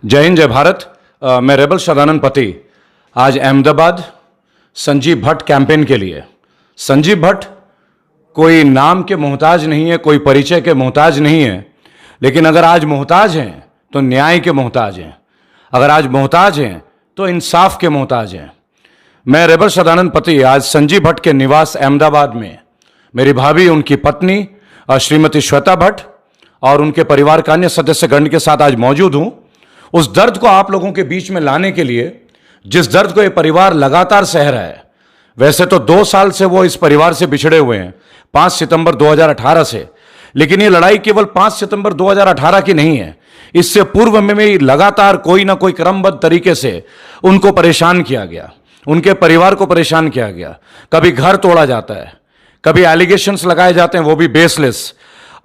जय हिंद, जय भारत। मैं रेबल सदानंद पति आज अहमदाबाद संजीव भट्ट कैंपेन के लिए। संजीव भट्ट कोई नाम के मोहताज नहीं है, कोई परिचय के मोहताज नहीं है, लेकिन अगर आज मोहताज हैं तो न्याय के मोहताज हैं, अगर आज मोहताज हैं तो इंसाफ के मोहताज हैं। मैं रेबल सदानंद पति आज संजीव भट्ट के निवास अहमदाबाद में मेरी भाभी, उनकी पत्नी श्रीमती श्वेता भट्ट और उनके परिवार का अन्य सदस्यगण के साथ आज मौजूद हूं। उस दर्द को आप लोगों के बीच में लाने के लिए, जिस दर्द को ये परिवार लगातार सह रहा है। वैसे तो 2 साल से वो इस परिवार से बिछड़े हुए हैं, 5 सितंबर 2018 से, लेकिन ये लड़ाई केवल 5 सितंबर 2018 की नहीं है। इससे पूर्व में भी लगातार कोई ना कोई क्रमबद्ध तरीके से उनको परेशान किया गया, उनके परिवार को परेशान किया गया। कभी घर तोड़ा जाता है, कभी एलिगेशंस लगाए जाते हैं, वो भी बेसलेस,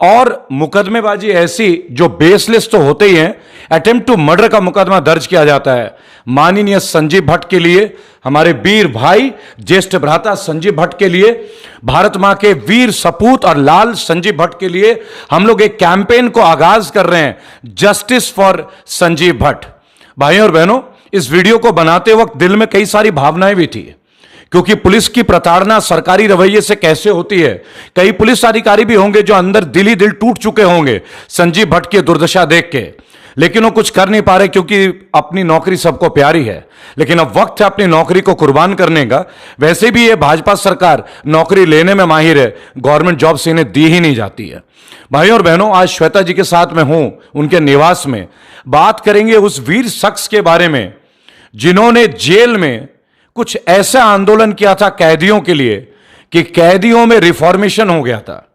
और मुकदमेबाजी ऐसी जो बेसलेस तो होते ही हैं। अटेम्प्ट टू मर्डर का मुकदमा दर्ज किया जाता है माननीय संजीव भट्ट के लिए, हमारे वीर भाई ज्येष्ठ भ्राता संजीव भट्ट के लिए, भारत मां के वीर सपूत और लाल संजीव भट्ट के लिए हम लोग एक कैंपेन को आगाज कर रहे हैं, जस्टिस फॉर संजीव भट्ट। भाइयों और बहनों, इस वीडियो को बनाते वक्त दिल में कई सारी भावनाएं भी थी, क्योंकि पुलिस की प्रताड़ना सरकारी रवैये से कैसे होती है। कई पुलिस अधिकारी भी होंगे जो अंदर दिल ही दिल टूट चुके होंगे संजीव भट्ट की दुर्दशा देख के, लेकिन वो कुछ कर नहीं पा रहे क्योंकि अपनी नौकरी सबको प्यारी है। लेकिन अब वक्त है अपनी नौकरी को कुर्बान करने का। वैसे भी ये भाजपा सरकार नौकरी लेने में माहिर है, गवर्नमेंट जॉब से इन्हें दी ही नहीं जाती है। भाइयों और बहनों, आज श्वेता जी के साथ मैं हूं उनके निवास में। बात करेंगे उस वीर शख्स के बारे में जिन्होंने जेल में कुछ ऐसा आंदोलन किया था कैदियों के लिए कि कैदियों में रिफॉर्मेशन हो गया था,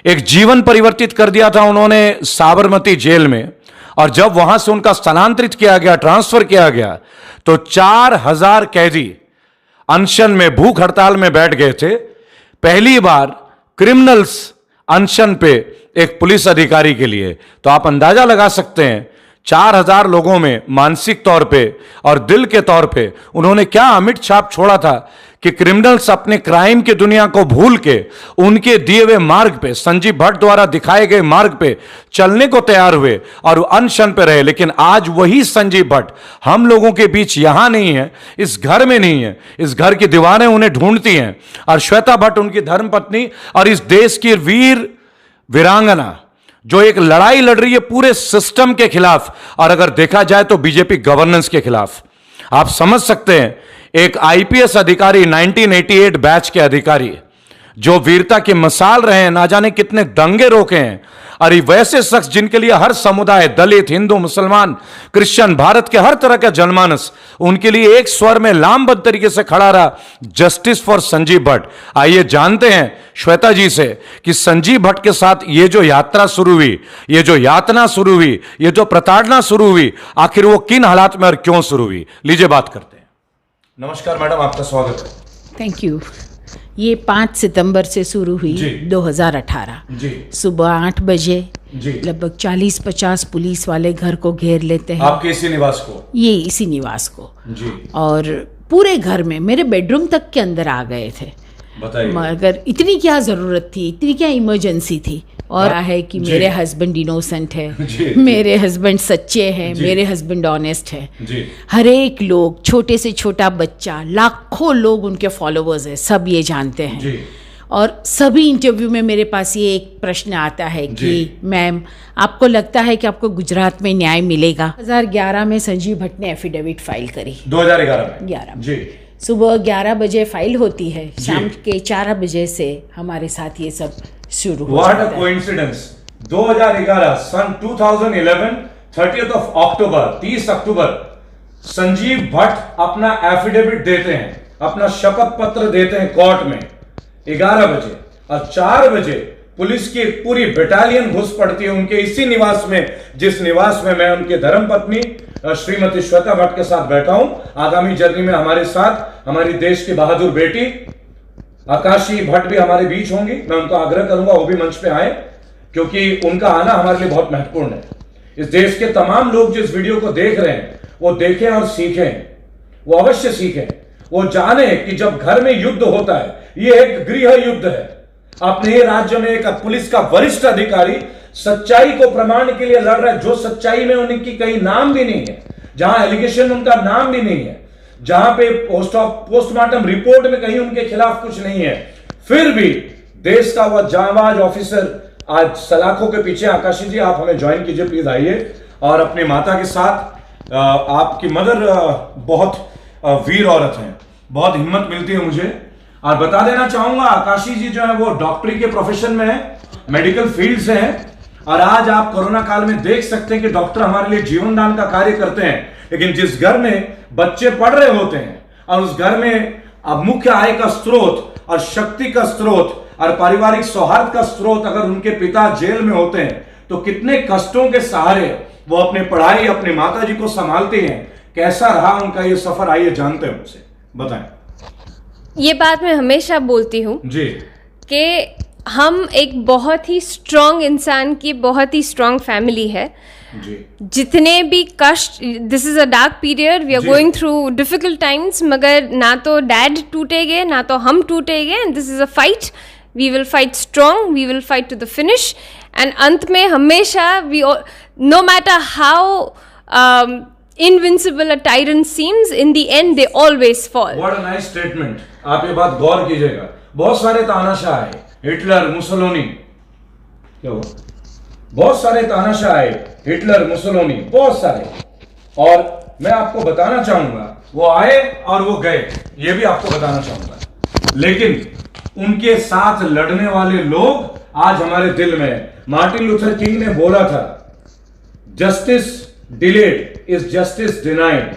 एक जीवन परिवर्तित कर दिया था उन्होंने साबरमती जेल में। और जब वहां से उनका स्थानांतरित किया गया, ट्रांसफर किया गया, तो 4000 कैदी अनशन में, भूख हड़ताल में बैठ गए थे। पहली बार क्रिमिनल्स अनशन पे एक पुलिस अधिकारी के लिए। तो आप अंदाजा लगा सकते हैं 4000 लोगों में मानसिक तौर पे और दिल के तौर पे उन्होंने क्या अमिट छाप छोड़ा था कि क्रिमिनल्स अपने क्राइम की दुनिया को भूल के उनके दिए हुए मार्ग पे, संजीव भट्ट द्वारा दिखाए गए मार्ग पे चलने को तैयार हुए और अनशन पे रहे। लेकिन आज वही संजीव भट्ट हम लोगों के बीच यहां नहीं है, इस घर में नहीं है। इस घर की दीवारें उन्हें ढूंढती हैं, और श्वेता भट्ट उनकी धर्मपत्नी और इस देश की वीर वीरांगना जो एक लड़ाई लड़ रही है पूरे सिस्टम के खिलाफ, और अगर देखा जाए तो बीजेपी गवर्नेंस के खिलाफ। आप समझ सकते हैं, एक आईपीएस अधिकारी, 1988 बैच के अधिकारी जो वीरता की मिसाल रहे हैं, ना जाने कितने दंगे रोके हैं, और वैसे शख्स जिनके लिए हर समुदाय, दलित, हिंदू, मुसलमान, क्रिश्चियन, भारत के हर तरह का जनमानस उनके लिए एक स्वर में लामबद्ध तरीके से खड़ा रहा, जस्टिस फॉर संजीव भट्ट। आइए जानते हैं श्वेता जी से कि संजीव भट्ट के साथ ये जो यात्रा शुरू हुई, ये जो यातना शुरू हुई, ये जो प्रताड़ना शुरू हुई, आखिर वो किन हालात में और क्यों शुरू हुई। लीजिए बात करते हैं। नमस्कार मैडम, आपका स्वागत है। Thank you. ये 5 सितंबर से शुरू हुई 2018 जी। सुबह 8 बजे जी। लगभग 40-50 पुलिस वाले घर को घेर लेते हैं। आपके इसी निवास को? ये इसी निवास को जी। और पूरे घर में, मेरे बेडरूम तक के अंदर आ गए थे। बताइए। मगर इतनी क्या जरूरत थी, इतनी क्या इमरजेंसी थी। और है कि मेरे हस्बैंड इनोसेंट है, मेरे हस्बैंड सच्चे हैं, मेरे हस्बैंड ऑनेस्ट है। हर एक लोग, छोटे से छोटा बच्चा, लाखों लोग उनके फॉलोवर्स हैं, सब ये जानते हैं। और सभी इंटरव्यू में मेरे पास ये एक प्रश्न आता है कि मैम, आपको लगता है कि आपको गुजरात में न्याय मिलेगा? 2011 में संजीव भट्ट ने एफिडेविट फाइल करी। 2011 में? जी। सुबह 11 बजे फाइल होती है, शाम के 4 बजे से हमारे साथ ये सब शुरू हो जाता है। What a coincidence! 2011 sun 2011 30th of October, 30 अक्टूबर संजीव भट्ट अपना एफिडेविट देते हैं, अपना शपथ पत्र देते हैं कोर्ट में 11 बजे, और 4 बजे पुलिस की एक पूरी बटालियन घुस पड़ती है उनके इसी निवास में, जिस निवास में मैं उनके धर्मपत्नी श्रीमती श्वेता भट्ट के साथ बैठा हूं। आगामी जर्नी में हमारे साथ हमारी देश की बहादुर बेटी आकाशी भट्ट भी हमारे बीच होंगी। मैं उनको आग्रह करूंगा वो भी मंच पे आए, क्योंकि उनका आना हमारे लिए बहुत महत्वपूर्ण है। इस देश के तमाम लोग जो इस वीडियो को देख रहे हैं वो देखें और सीखें, वो अवश्य सीखें, वो जाने कि जब घर में युद्ध होता है, ये एक गृह युद्ध है। अपने ही राज्य में एक पुलिस का वरिष्ठ अधिकारी सच्चाई को प्रमाण के लिए लड़ रहा है, जो सच्चाई में उनकी कहीं नाम भी नहीं है, जहां एलिगेशन उनका नाम भी नहीं है, जहां पे पोस्टमार्टम रिपोर्ट में कहीं उनके खिलाफ कुछ नहीं है, फिर भी देश का वह जांबाज ऑफिसर आज सलाखों के पीछे। आकाशी जी, आप हमें ज्वाइन कीजिए प्लीज, आइए और अपनी माता के साथ। आपकी मदर बहुत वीर औरत हैं, बहुत हिम्मत मिलती है मुझे। और बता देना चाहूंगा, आकाशी जी जो है वो डॉक्टरी के प्रोफेशन में है, मेडिकल फील्ड से हैं, और आज आप कोरोना काल में देख सकते हैं कि डॉक्टर हमारे लिए जीवन दान का कार्य करते हैं। लेकिन जिस घर में बच्चे पढ़ रहे होते हैं और उस घर में अब मुख्य आय का स्रोत और शक्ति का स्रोत और पारिवारिक सौहार्द का स्रोत अगर उनके पिता जेल में होते हैं, तो कितने कष्टों के सहारे वो अपने पढ़ाई, अपने माता जी को संभालते हैं। कैसा रहा उनका ये सफर, आइए जानते हैं उनसे, बताएं। ये बात मैं हमेशा बोलती हूँ जी कि हम एक बहुत ही स्ट्रांग इंसान की बहुत ही स्ट्रांग फैमिली है जी। जितने भी कष्ट, this is a dark period, we are जी। गोइंग थ्रू डिफिकल्ट टाइम्स, मगर ना तो डैड टूटेंगे ना तो हम टूटेंगे, and this is a fight, we will fight strong, we will fight to the finish, and अंत में हमेशा we, no matter how invincible a tyrant seems, in the end they always fall. What a nice statement. आप ये बात गौर कीजिएगा। बहुत सारे तानाशाह आए, हिटलर, मुसोलिनी, क्या हुआ? बहुत सारे तानाशाह आए, हिटलर, मुसोलिनी, बहुत सारे। और मैं आपको बताना चाहूंगा, वो आए और वो गए, ये भी आपको बताना चाहूंगा। लेकिन उनके साथ लड़ने वाले लोग आज हमारे दिल में हैं। मार्टिन लूथर किंग ने बोला था, justice delayed is justice denied.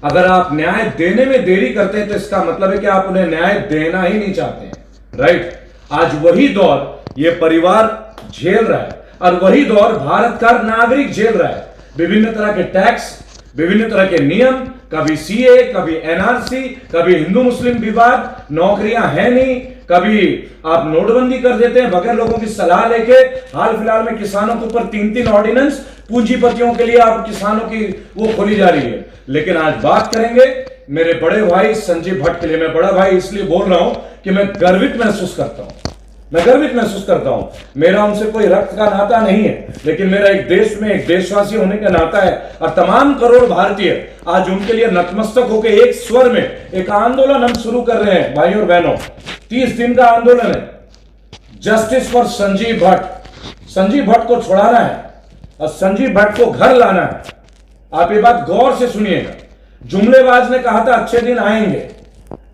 अगर आप न्याय देने में देरी करते हैं तो इसका मतलब है कि आप उन्हें न्याय देना ही नहीं चाहते हैं, राइट? आज वही दौर ये परिवार झेल रहा है और वही दौर भारत का नागरिक झेल रहा है। विभिन्न तरह के टैक्स, विभिन्न तरह के नियम, कभी सीए, कभी एनआरसी, कभी हिंदू मुस्लिम विवाद, नौकरियां है नहीं, कभी आप नोटबंदी कर देते हैं बगैर लोगों की सलाह लेके। हाल फिलहाल में किसानों के ऊपर 3-3 ऑर्डिनेंस, पूंजीपतियों के लिए आप किसानों की वो खोली जा रही है। लेकिन आज बात करेंगे मेरे बड़े भाई संजीव भट्ट के लिए। मैं बड़ा भाई इसलिए बोल रहा हूं कि मैं गर्वित महसूस करता हूं, मैं गर्वित महसूस करता हूं। मेरा उनसे कोई रक्त का नाता नहीं है, लेकिन मेरा एक देश में एक देशवासी होने का नाता है। और तमाम करोड़ भारतीय आज उनके लिए नतमस्तक होकर एक स्वर में एक आंदोलन हम शुरू कर रहे हैं। भाइयों और बहनों, 30 दिन का आंदोलन है, जस्टिस फॉर संजीव भट्ट। संजीव भट्ट को छुड़ाना है और संजीव भट्ट को घर लाना है। आप ये बात गौर से सुनिएगा। जुमलेबाज ने कहा था अच्छे दिन आएंगे,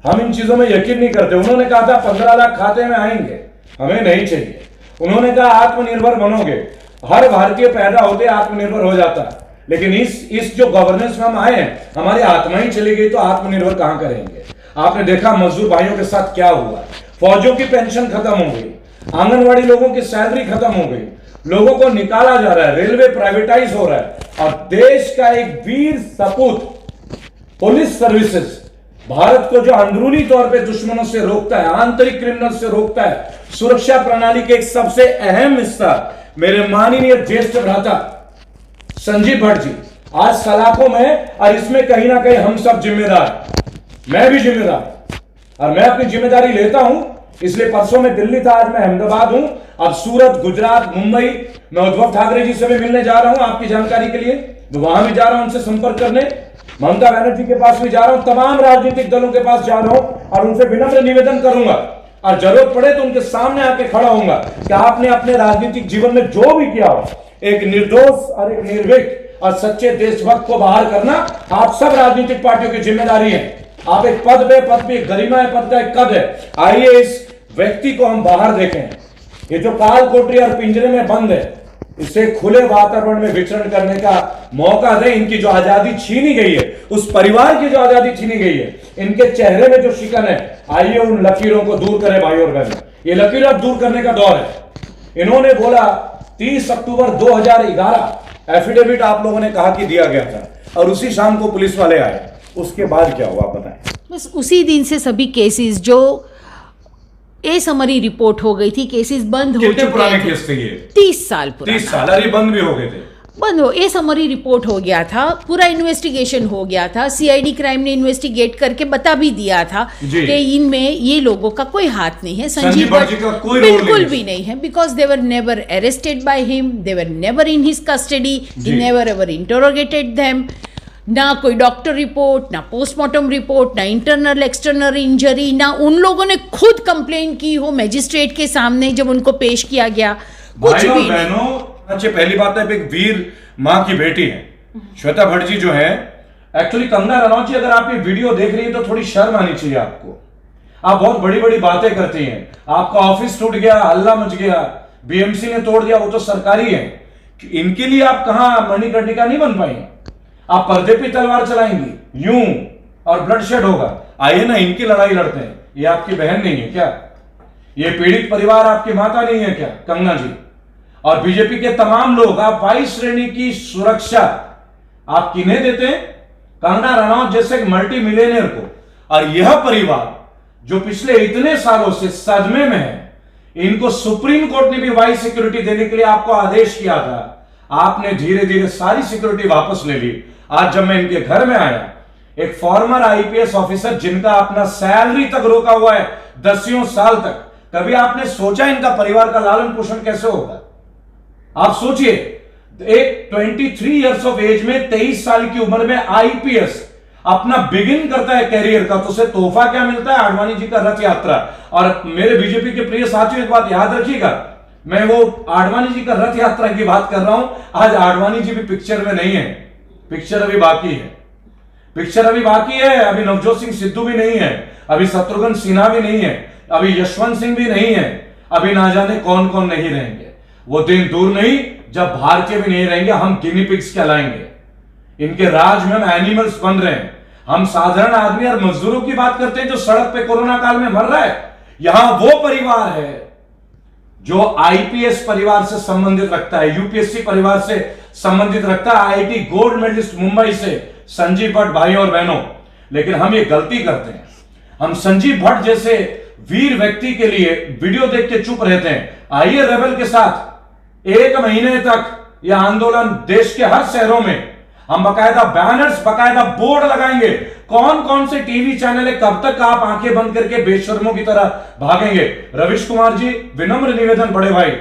हम इन चीजों में यकीन नहीं करते। उन्होंने कहा था 15 लाख खाते में आएंगे, हमें नहीं चाहिए। उन्होंने कहा आत्मनिर्भर बनोगे, हर भारतीय पैदा होते आत्मनिर्भर हो जाता है। लेकिन इस जो गवर्नेंस में हम आए हैं, हमारी आत्मा ही चली गई तो आत्मनिर्भर कहां करेंगे? आपने देखा मजदूर भाइयों के साथ क्या हुआ, फौजियों की पेंशन खत्म हो गई, आंगनवाड़ी लोगों की सैलरी खत्म हो गई, लोगों को निकाला जा रहा है, रेलवे प्राइवेटाइज हो रहा है, और देश का एक वीर सपूत पुलिस सर्विसेज भारत को जो अंदरूनी तौर पे दुश्मनों से रोकता है, आंतरिक क्रिमिनल से रोकता है, सुरक्षा प्रणाली के एक सबसे अहम हिस्सा मेरे माननीय ज्येष्ठ भ्राता संजीव भट्ट जी आज सलाखों में, और इसमें कहीं ना कहीं हम सब जिम्मेदार, मैं भी जिम्मेदार, और मैं अपनी जिम्मेदारी लेता हूं। इसलिए परसों में दिल्ली था, आज मैं अहमदाबाद हूं, अब सूरत, गुजरात, मुंबई, मैं उद्धव ठाकरे जी से भी मिलने जा रहा हूं आपकी जानकारी के लिए। वहां भी जा रहा हूं उनसे संपर्क करने, ममता बनर्जी के पास भी जा रहा हूं, तमाम राजनीतिक दलों के पास जा रहा हूं और उनसे विनम्र निवेदन करूंगा, और जरूरत पड़े तो उनके सामने आके खड़ा होऊंगा कि आपने अपने राजनीतिक जीवन में जो भी किया हो, एक निर्दोष और एक निर्भीक और सच्चे देशभक्त को बाहर करना आप सब राजनीतिक पार्टियों की जिम्मेदारी है। आप एक पद पे गरिमा है, पद का एक कद है। आइए इस व्यक्ति को हम बाहर देखें। ये जो काल कोठरी और पिंजरे में बंद है, इसे खुले वातावरण में विचरण करने का मौका दें। इनकी जो आजादी छीनी गई है, उस परिवार की जो आजादी छीनी गई है, इनके चेहरे में जो शिकन है, आइए उन लकीरों को दूर करें भाइयों और बहनों। ये लकीर अब दूर करने का दौर है। इन्होंने बोला 30 अक्टूबर 2011 एफिडेविट आप लोगों ने कहा कि दिया गया था, और उसी शाम को पुलिस वाले आए। उसके बाद क्या हुआ बताएं? बस उसी दिन से सभी केसेस जो समरी रिपोर्ट हो गई थी, केसेस बंद हो चुके थे। कितने पुराने केस थे ये? 30 साल पुराना। 30 साल, अरे बंद भी हो गए थे। बंद हो, समरी रिपोर्ट हो गया था, पूरा इन्वेस्टिगेशन हो गया था, सीआईडी क्राइम ने इन्वेस्टिगेट करके बता भी दिया था कि इनमें ये लोगों का कोई हाथ नहीं है, संजीव भट्ट का कोई बिल्कुल भी नहीं है, because they were never arrested by him, they were never in his custody, he never ever interrogated them. ना कोई डॉक्टर रिपोर्ट, ना पोस्टमार्टम रिपोर्ट, ना इंटरनल एक्सटर्नल इंजरी, ना उन लोगों ने खुद कंप्लेन की हो मैजिस्ट्रेट के सामने जब उनको पेश किया गया, कुछ भाइयों भी नहीं। बहनों, अच्छे पहली बात है, एक वीर माँ की बेटी है श्वेता भट्ट जी जो है। एक्चुअली कंगना रनौत जी, अगर आप ये वीडियो देख रही है तो थोड़ी शर्म आनी चाहिए आपको। आप बहुत बड़ी बड़ी बातें करती हैं, आपका ऑफिस टूट गया, हल्ला मच गया, बीएमसी ने तोड़ दिया, वो तो सरकारी है। इनके लिए आप कहां मणिकर्णिका नहीं बन पाई? आप पर्दे पे तलवार चलाएंगी यूं और ब्लड शेड होगा। आइए ना, इनकी लड़ाई लड़ते हैं। ये आपकी बहन नहीं है क्या? ये पीड़ित परिवार आपकी माता नहीं है क्या कंगना जी? और बीजेपी के तमाम लोग, आप 22 श्रेणी की सुरक्षा आप किन्हें देते हैं? कंगना रनौत जैसे एक मल्टी मिलियनियर को। और यह परिवार जो पिछले इतने सालों से सदमे में है, इनको सुप्रीम कोर्ट ने भी वाई सिक्योरिटी देने के लिए आपको आदेश किया था। आपने धीरे धीरे सारी सिक्योरिटी वापस ले ली। आज जब मैं इनके घर में आया, एक फॉर्मर आईपीएस ऑफिसर जिनका अपना सैलरी तक रोका हुआ है 10 साल तक, कभी आपने सोचा इनका परिवार का लालन पोषण कैसे होगा? आप सोचिए, एक 23 इयर्स ऑफ एज में 23 साल की उम्र में आईपीएस अपना बिगिन करता है कैरियर का, तो उसे तोहफा क्या मिलता है? आडवाणी जी का रथ यात्रा। और मेरे बीजेपी के प्रिय साथियों, एक बात याद रखिएगा, मैं वो आडवाणी जी का रथ यात्रा की बात कर रहा हूं। आज आडवाणी जी भी पिक्चर में नहीं है, पिक्चर अभी बाकी है, पिक्चर अभी बाकी है। अभी नवजोत सिंह सिद्धू भी नहीं है, अभी शत्रुघ्न सिन्हा भी नहीं है, अभी यशवंत सिंह भी नहीं है, अभी ना जाने कौन कौन नहीं रहेंगे। वो दिन दूर नहीं जब भारतीय भी नहीं रहेंगे, हम गिनी पिग्स कहलाएंगे। इनके राज में हम एनिमल्स बन रहे हैं। हम साधारण आदमी और मजदूरों की बात करते हैं जो सड़क पे कोरोना काल में मर रहा है। यहां वो परिवार है जो आईपीएस परिवार से संबंधित रखता है, यूपीएससी परिवार से संबंधित रखता है, आईआईटी गोल्ड मेडलिस्ट मुंबई से संजीव भट्ट भाई और बहनों। लेकिन हम ये गलती करते हैं, हम संजीव भट्ट जैसे वीर व्यक्ति के लिए वीडियो देख के चुप रहते हैं। आइए रेबल के साथ 1 महीने तक यह आंदोलन देश के हर शहरों में हम बकायदा बैनर्स, बकायदा बोर्ड लगाएंगे। कौन कौन से टीवी चैनल है, कब तक आप आंखें बंद करके बेशर्मों की तरह भागेंगे? रविश कुमार जी, विनम्र निवेदन, बड़े भाई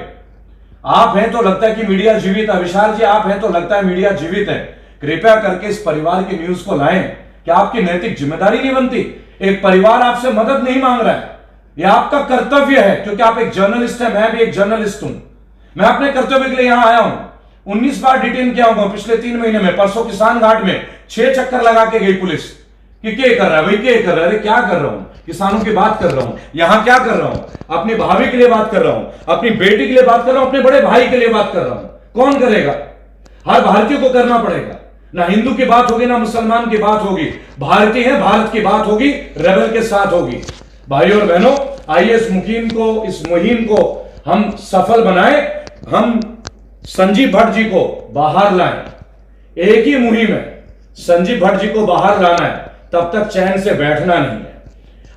आप हैं तो लगता है कि मीडिया जीवित है। विशाल जी, आप हैं तो लगता है मीडिया जीवित है। कृपया करके इस परिवार की न्यूज को लाएं। क्या आपकी नैतिक जिम्मेदारी नहीं बनती? एक परिवार आपसे मदद नहीं मांग रहा है, यह आपका कर्तव्य है, क्योंकि आप एक जर्नलिस्ट है, मैं भी एक जर्नलिस्ट हूं। मैं अपने कर्तव्य के लिए यहां आया हूं। 19 बार डिटेन किया हूं पिछले 3 महीने में। परसों किसान घाट में 6 चक्कर लगा के गई पुलिस कि क्या कर रहा है भाई, क्या कर रहा है? अरे क्या कर रहा हूं? किसानों की बात कर रहा हूं। यहां क्या कर रहा हूं? अपनी भाभी के लिए बात कर रहा हूं, अपनी बेटी के लिए बात कर रहा हूं, अपने बड़े भाई के लिए बात कर रहा हूं। कौन करेगा? हर भारतीय को करना पड़ेगा। ना हिंदू की बात होगी, ना मुसलमान की बात होगी। भारतीय है, भारत की बात होगी, रेबल के साथ होगी। भाइयों और बहनों, आइए इस मुहिम को हम सफल बनाएं। हम संजीव भट्ट जी को बाहर लाएं। एक ही मुहिम है, संजीव भट्ट जी को बाहर लाना है, तब तक चैन से बैठना नहीं है।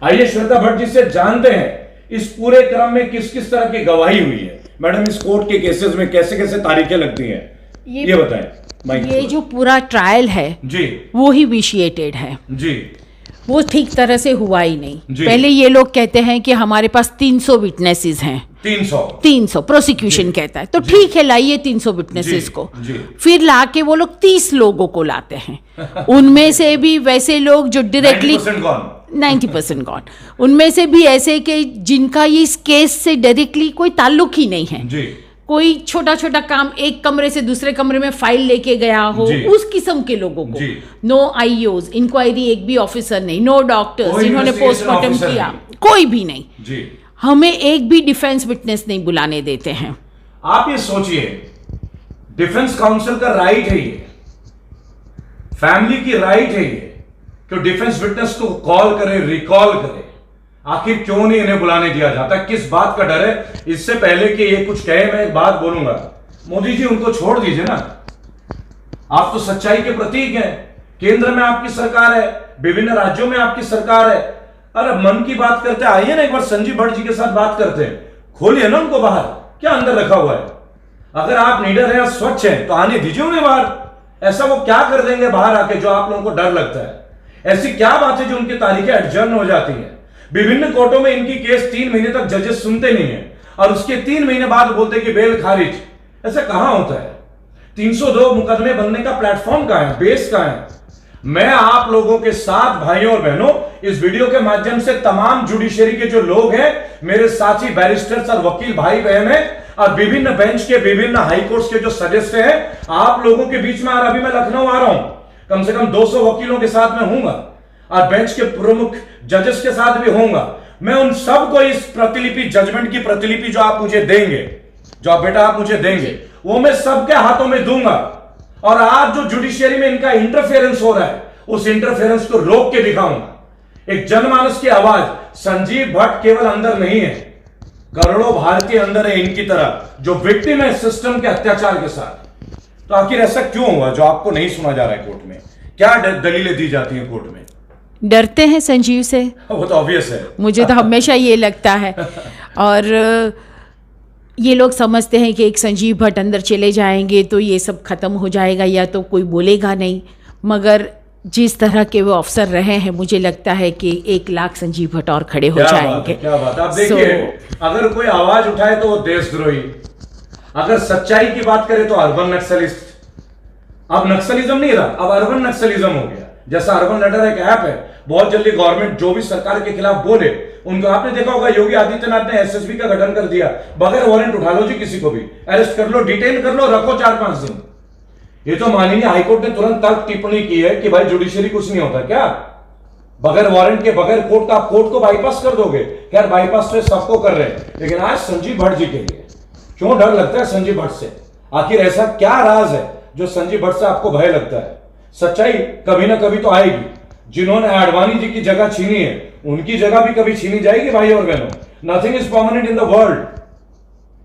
आइए श्वेता भट्ट जी से जानते हैं इस पूरे क्रम में किस किस तरह की गवाही हुई है। मैडम, इस कोर्ट के केसेस में कैसे कैसे तारीखें लगती हैं, ये बताएं। ये जो पूरा ट्रायल है जी, वो ही विशिएटेड है जी, वो ठीक तरह से हुआ ही नहीं। पहले ये लोग कहते हैं कि हमारे पास 300 विटनेसेस हैं, 300 प्रोसिक्यूशन कहता है, तो ठीक है लाइए 300 विटनेसेस को। फिर लाके वो लोग 30 लोगों को लाते हैं। उनमें से भी वैसे लोग जो डायरेक्टली 90% गॉन, उनमें से भी ऐसे कि जिनका इस केस से डायरेक्टली कोई ताल्लुक ही नहीं है। कोई छोटा छोटा काम, एक कमरे से दूसरे कमरे में फाइल लेके गया हो, उस किस्म के लोगों को। नो आईओज, इंक्वायरी एक भी ऑफिसर नहीं, नो डॉक्टर्स जिन्होंने पोस्टमार्टम किया, कोई भी नहीं। हमें एक भी डिफेंस विटनेस नहीं बुलाने देते हैं। आप ये सोचिए, डिफेंस काउंसिल का राइट है ये, फैमिली की राइट है ये कि डिफेंस विटनेस को कॉल करे, रिकॉल करे। आखिर क्यों नहीं इन्हें बुलाने दिया जाता? किस बात का डर है? इससे पहले कि ये कुछ कहे, मैं एक बात बोलूंगा, मोदी जी उनको छोड़ दीजिए ना। आप तो सच्चाई के प्रतीक हैं। केंद्र में आपकी सरकार है, विभिन्न राज्यों में आपकी सरकार है। अरे मन की बात करते, आइए ना एक बार संजीव भट्ट जी के साथ बात करते हैं। खोलिए ना उनको बाहर, क्या अंदर रखा हुआ है? अगर आप नीडर हैं, स्वच्छ हैं, तो आने दीजिए उन्हें बाहर। ऐसा वो क्या कर देंगे बाहर आके जो आप लोगों को डर लगता है? ऐसी क्या बात है जो उनकी तारीखें एडजर्न हो जाती हैं? विभिन्न कोर्टों में इनकी केस 3 महीने तक जजेस सुनते नहीं है और उसके 3 महीने बाद बोलते कि बेल खारिज। ऐसा कहां होता है? 302 मुकदमे बनने का प्लेटफॉर्म कहां है, बेस कहां है? मैं आप लोगों के साथ भाइयों और बहनों इस वीडियो के माध्यम से तमाम जुडिशरी के जो लोग हैं, मेरे साथी बैरिस्टर्स और वकील भाई बहन हैं और विभिन्न बेंच के विभिन्न हाई कोर्ट्स के जो सदस्य हैं, आप लोगों के बीच में और अभी मैं लखनऊ आ रहा हूं, कम से कम 200 वकीलों के साथ में हूंगा और बेंच के प्रमुख जजेस के साथ भी होऊंगा। मैं उन सबको इस प्रतिलिपि, जजमेंट की प्रतिलिपि जो आप मुझे देंगे, जो आप बेटा आप मुझे देंगे, वो मैं सबके हाथों में दूंगा। और आज जो जुडिशियरी में इनका इंटरफेरेंस हो रहा है, उस इंटरफेरेंस को रोक के दिखाऊंगा। एक जनमानस की आवाज, संजीव भट्ट केवल अंदर नहीं है, करोड़ों भारतीय अंदर है इनकी तरह, जो विक्टिम है सिस्टम के अत्याचार के साथ। तो आखिर ऐसा क्यों हुआ जो आपको नहीं सुना जा रहा है कोर्ट में? क्या दलीलें दी जाती हैं कोर्ट में? डरते हैं संजीव से। वो तो ऑब्वियस है, मुझे तो हमेशा ये लगता है। और ये लोग समझते हैं कि एक संजीव भट्ट अंदर चले जाएंगे तो ये सब खत्म हो जाएगा या तो कोई बोलेगा नहीं, मगर जिस तरह के वो अफसर रहे हैं, मुझे लगता है कि 1 लाख संजीव भट्ट और खड़े हो जाएंगे। क्या बात। आप देखिए, अगर कोई आवाज उठाए तो वो देशद्रोही, अगर सच्चाई की बात करे तो अर्बन नक्सलिस्ट। अब नक्सलिज्म नहीं रहा, अब अर्बन नक्सलिज्म हो गया। जैसा अर्बन लेटर एक ऐप है, बहुत जल्दी गवर्नमेंट जो भी सरकार के खिलाफ बोले उनको, आपने देखा होगा योगी आदित्यनाथ ने एसएसबी का गठन कर दिया, बगैर वारंट उठा लो जी, किसी को भी अरेस्ट कर लो, डिटेन कर लो, रखो 4-5 दिन। ये तो माननीय हाईकोर्ट ने तुरंत तर्क टिप्पणी की है कि भाई जुडिशरी कुछ नहीं होता क्या, बगैर वारंट के, बगैर कोर्ट का, कोर्ट को बाईपास कर दोगे। यार बाईपास तो सबको कर रहे हैं, लेकिन आज संजीव भट्ट जी के लिए क्यों डर लगता है? संजीव भट्ट से आखिर ऐसा क्या राज है जो संजीव भट्ट से आपको भय लगता है? सच्चाई कभी ना कभी तो आएगी। जिन्होंने आडवाणी जी की जगह छीनी है, उनकी जगह भी कभी छीनी जाएगी भाई और बहनों। Nothing is permanent in the world.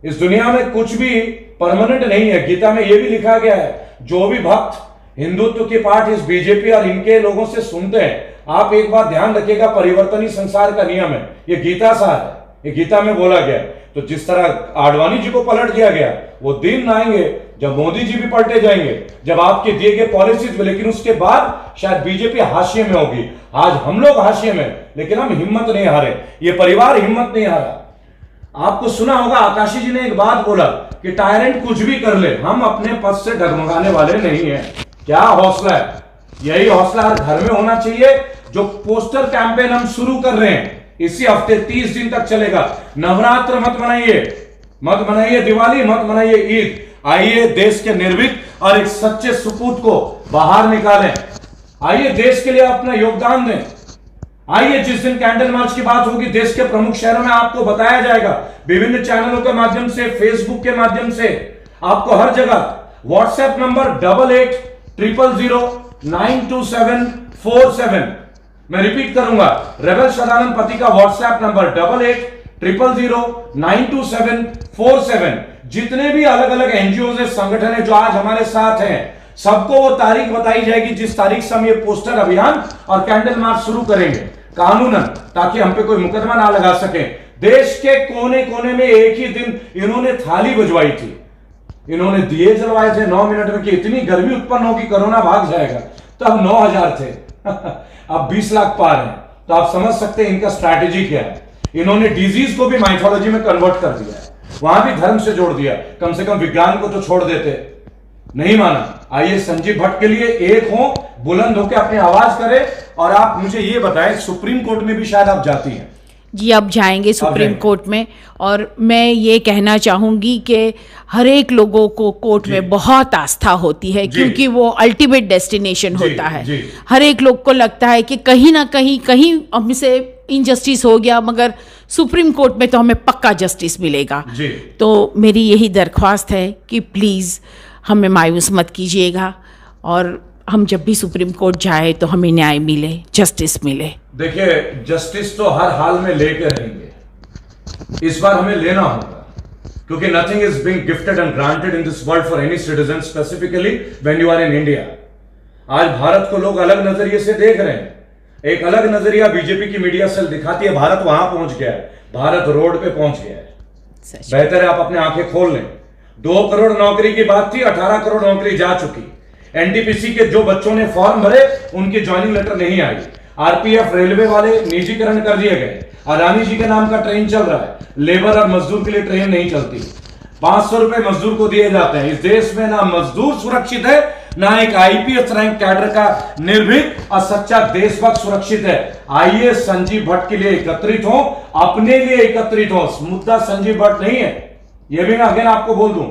इस दुनिया में कुछ भी परमानेंट नहीं है। गीता में यह भी लिखा गया है, जो भी भक्त हिंदुत्व की पाठ इस बीजेपी और इनके लोगों से सुनते हैं, आप एक बात ध्यान रखिएगा, परिवर्तन ही संसार का नियम है। ये गीता सा है, ये गीता में बोला गया। तो जिस तरह आडवाणी जी को पलट दिया गया, वो दिन आएंगे जब मोदी जी भी पलटे जाएंगे, जब आपके दिए गए पॉलिसीज, लेकिन उसके बाद शायद बीजेपी हाशिए में होगी। आज हम लोग हाशिए में, लेकिन हम हिम्मत नहीं हारे, ये परिवार हिम्मत नहीं हारा। आपको सुना होगा, आकाशी जी ने एक बात बोला कि टायरेंट कुछ भी कर ले, हम अपने पद से डगमगाने वाले नहीं हैं। क्या हौसला है! यही हौसला हर घर में होना चाहिए। जो पोस्टर कैंपेन हम शुरू कर रहे हैं, इसी हफ्ते 30 दिन तक चलेगा। नवरात्र मत मनाइए दिवाली, मत मनाइए ईद। आइए देश के निर्भीक और एक सच्चे सुपूत को बाहर निकालें। आइए देश के लिए अपना योगदान दें। आइए, जिस दिन कैंडल मार्च की बात होगी देश के प्रमुख शहरों में, आपको बताया जाएगा विभिन्न चैनलों के माध्यम से, फेसबुक के माध्यम से, आपको हर जगह। WhatsApp number 880092792747। मैं रिपीट करूंगा, रेबल सदानंद पति का व्हाट्सएप नंबर 880092792747। जितने भी अलग अलग एनजीओ है, संगठन है जो आज हमारे साथ हैं, सबको वो तारीख बताई जाएगी जिस तारीख से हम ये पोस्टर अभियान और कैंडल मार्च शुरू करेंगे कानूनन, ताकि हम पे कोई मुकदमा ना लगा सके। देश के कोने कोने में एक ही दिन इन्होंने थाली बजवाई थी, इन्होंने दिए जलवाए थे 9 मिनट में कि इतनी गर्मी उत्पन्न होगी, कोरोना भाग जाएगा। तब 9000 थे अब 20 लाख पार हैं। तो आप समझ सकते हैं इनका स्ट्रैटेजी क्या है। इन्होंने डिजीज को भी माइथोलॉजी में कन्वर्ट कर दिया है, वहां भी धर्म से जोड़ दिया। कम से कम विज्ञान को तो छोड़ देते, नहीं माना। आइए संजीव भट्ट के लिए एक हो, बुलंद होकर अपनी आवाज करें। और आप मुझे ये बताएं, सुप्रीम कोर्ट में भी शायद आप जाती हैं। जी, अब जाएंगे सुप्रीम कोर्ट में। और मैं ये कहना चाहूँगी कि हर एक लोगों को कोर्ट में बहुत आस्था होती है, क्योंकि वो अल्टीमेट डेस्टिनेशन होता है। हर एक लोग को लगता है कि कहीं ना कहीं हमसे इनजस्टिस हो गया, मगर सुप्रीम कोर्ट में तो हमें पक्का जस्टिस मिलेगा। तो मेरी यही दरख्वास्त है कि प्लीज़ हमें मायूस मत कीजिएगा, और हम जब भी सुप्रीम कोर्ट जाए तो हमें न्याय मिले, जस्टिस मिले। देखिए, जस्टिस तो हर हाल में लेके रहेंगे, इस बार हमें लेना होगा, क्योंकि nothing is being gifted and granted in this world for any citizen, specifically when you are in India. आज भारत को लोग अलग नजरिए से देख रहे हैं। एक अलग नजरिया बीजेपी की मीडिया सेल दिखाती है, भारत वहां पहुंच गया है, भारत रोड पे पहुंच गया है। बेहतर है आप अपने आंखें खोल लें। 2 करोड़ नौकरी की बात थी, 18 करोड़ नौकरी जा चुकी। एनटीपीसी के जो बच्चों ने फॉर्म भरे, उनकी ज्वाइनिंग लेटर नहीं आई। आरपीएफ, रेलवे वाले निजीकरण कर दिए गए। अदानी जी के नाम का ट्रेन चल रहा है, लेबर और मजदूर के लिए ट्रेन नहीं चलती। 500 रुपए मजदूर को दिए जाते हैं। इस देश में ना मजदूर सुरक्षित है, ना एक आईपीएस रैंक कैडर का निर्भीक और सच्चा देशभक्त सुरक्षित है। आइए संजीव भट्ट के लिए एकत्रित हो, अपने लिए एकत्रित हो। मुद्दा संजीव भट्ट नहीं है, यह भी मैं अगेन आपको बोल दूं।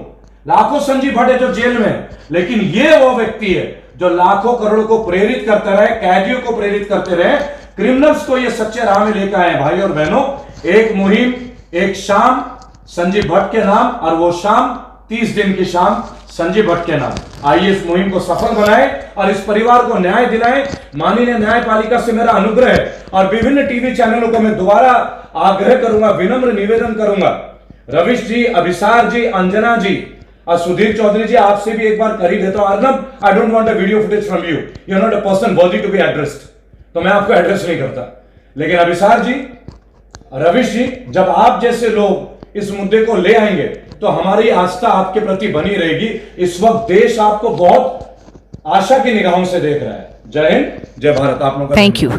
लाखों संजीव भट्ट है जो जेल में है, लेकिन ये वो व्यक्ति है जो लाखों करोड़ों को प्रेरित करते रहे, कैदियों को प्रेरित करते रहे, क्रिमिनल्स को ये सच्चे राह में लेकर आए। भाई और बहनों, एक मुहिम, एक शाम संजीव भट्ट के नाम, और वो शाम 30 दिन की शाम संजीव भट्ट के नाम। आइए इस मुहिम को सफल बनाएं और इस परिवार को न्याय दिलाएं। माननीय न्यायपालिका से मेरा अनुग्रह है और विभिन्न टीवी चैनलों को मैं दोबारा आग्रह करूंगा, विनम्र निवेदन करूंगा, रविश जी, अभिसार जी, अंजना जी और सुधीर चौधरी जी, आपसे भी एक बार कर ही देता हूं। Arnab, I don't want a video footage from you, you are not a person worthy to be addressed, तो मैं आपको एड्रेस नहीं करता। लेकिन अभिसार जी, रविश जी, जब आप जैसे लोग इस मुद्दे को ले आएंगे तो हमारी आस्था आपके प्रति बनी रहेगी। इस वक्त देश आपको बहुत आशा की निगाहों से देख रहा है। जय हिंद, जय भारत। आप लोगों का थैंक यू।